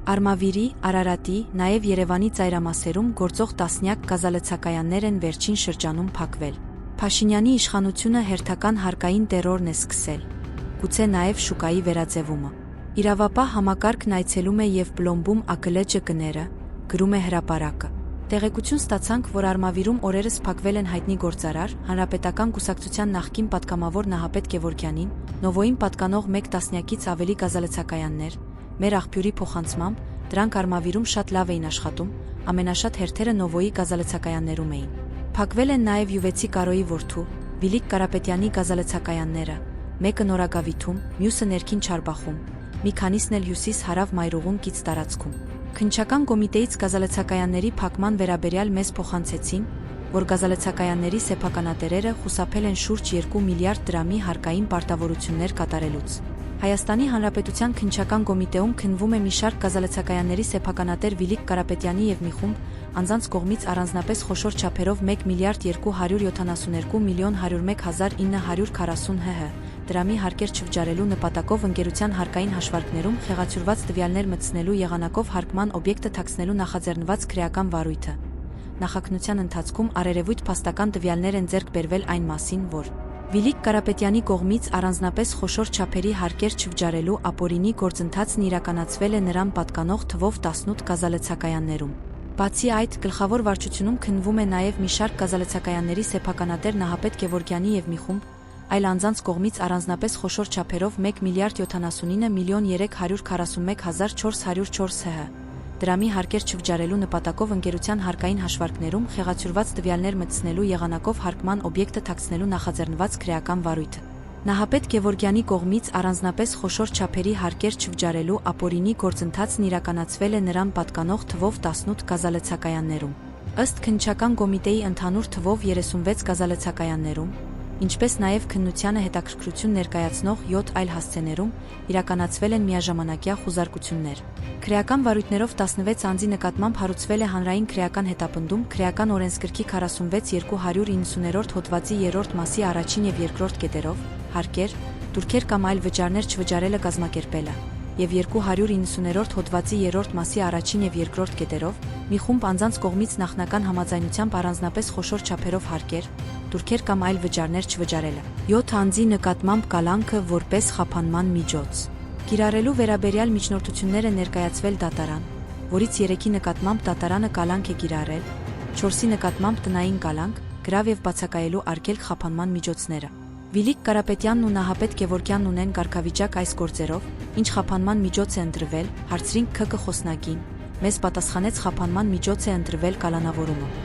Արմավիրի, Արարատի, նաև Երևանի ծայրամասերում գործող տասնյակ գազալցակայաններ են վերջին շրջանում փակվել։ Փաշինյանի իշխանությունը հերթական հարկային տերորն է սկսել։ Գուցե նաև շուկայի վերաձևումը։ Իրավապահ համակարգն այցելում է և պլոմբում ԱԿԼՃ կները, գրում է հրապարակը։ Տեղեկություն ստացանք, որ Արմավիրում օրերս փակվել են հայտնի գործարար, Հանրապետական կուսակցության նախկին պատգամավոր Նահապետ Գևորգյանին, Նովոյին պատկանող 1 տասնյակից ավելի գազալցակայաններ։ Մեր աղբյուրի փոխանցմամբ, դրանք Արմավիրում շատ լավ էին աշխատում, ամենաշատ հերթերը Նովոյի գազալցակայաններում էին։ Փակվել են նաև Յուվեցի Կարոյի որդու, Վիլիկ Կարապետյանի գազալցակայանները, մեկը Նորագավիթում, մյուսը Ներքին Չարբախում, մի քանիսն էլ հյուսիս-հարավ Մայրուղուն կից տարածքում։ Քննչական կոմիտեից գազալցակայանների փակման վերաբերյալ մեզ փոխանցեցին, որ գազալցակայանների սեփականատերերը խուսափել են շուրջ 2 միլիարդ դրամի հարկային պարտավորություններ կատարելուց։ Հայաստանի Հանրապետության քննչական կոմիտեում քննվում է մի շարք գազալցակայանների սեփականատեր Վիլիկ Կարապետյանի և մի խումբ անձանց կողմից առանձնապես խոշոր չափերով 1 միլիարդ 272 միլիոն 101 հազար 940 հհ դրամի հարկեր չվճարելու նպատակով ընկերության հարկային հաշվարկներում խեղաթյուրված տվյալներ մտցնելու եղանակով հարկման օբյեկտը թաքցնելու նախաձեռնված քրեական վարույթը։ Նախաքննության ընթացքում առերևույթ փաստական տվյալներ են ձեռք բերվել այն մասին, որ Վիլիկ Կարապետյանի կողմից առանձնապես խոշոր չափերի հարկեր չվճարելու ապօրինի գործընթացն իրականացվել է նրան պատկանող թվով 18 գազալցակայաններում։ Բացի այդ, գլխավոր վարչությունում քննվում է նաև մի շարք գազալցակայանների սեփականատեր Նահապետ Գևորգյանի և մի խումբ այլ անձանց կողմից առանձնապես խոշոր չափերով 1 միլիարդ 79 միլիոն 341 հազար 404 հհ դրամի հարկեր չվճարելու նպատակով ընկերության հարկային հաշվարկներում խեղաթյուրված տվյալներ մտցնելու եղանակով հարկման օբյեկտը թաքցնելու նախաձեռնված քրեական վարույթը։ Նահապետ Գևորգյանի կողմից առանձնապես խոշոր չափերի հարկեր չվճարելու ապօրինի գործընթացն իրականացվել է նրան պատկանող թվով 18 գազալցակայաններում։ Ըստ քննչական կոմիտեի ընդհանուր թվով 36 գազալցակայաններում, ինչպես նաև քննությանը հետաքրքրություն ներկայացնող 7 այլ հասցեներում իրականացվել են միաժամանակյա խուզարկություններ։ Քրեական վարույթներով 16 անձի նկատմամբ հարուցվել է հանրային քրեական հետապնդում քրեական օրենսգրքի 46-290-րդ հոդվածի 3-րդ մասի առաջին և երկրորդ կետերով, հարկեր, տուրքեր կամ այլ վճարներ չվճարելը կազմակերպելը, և 290-րդ հոդվածի 3-րդ մասի առաջին և երկրորդ կետերով, մի խումբ անձանց կողմից նախնական համաձայնությամբ առանձնապես խոշոր չափերով հարկեր, տուրքեր կամ այլ վճարներ չվճարելը։ 7 անձի նկատմամբ կալանքը որպես խափանման միջոց։ Կիրառելու վերաբերյալ միջնորդություններ է ներկայացվել դատարան, որից 3-ի նկատմամբ դատարանը կալանք է կիրառել, 4-ի նկատմամբ տնային կալանք, գրավ և բացակայելու արգելք խափանման միջոցները։ Վիլիկ Կարապետյանն ու Նահապետ Գևորգյանն ունեն կարգավիճակ այս գործերով, ինչ խափանման միջոց է ընտրվել, հարցրինք ՔԿ խոսնակին, մեզ պատասխանեց խափանման միջոց է ընտրվել կալանավորումը։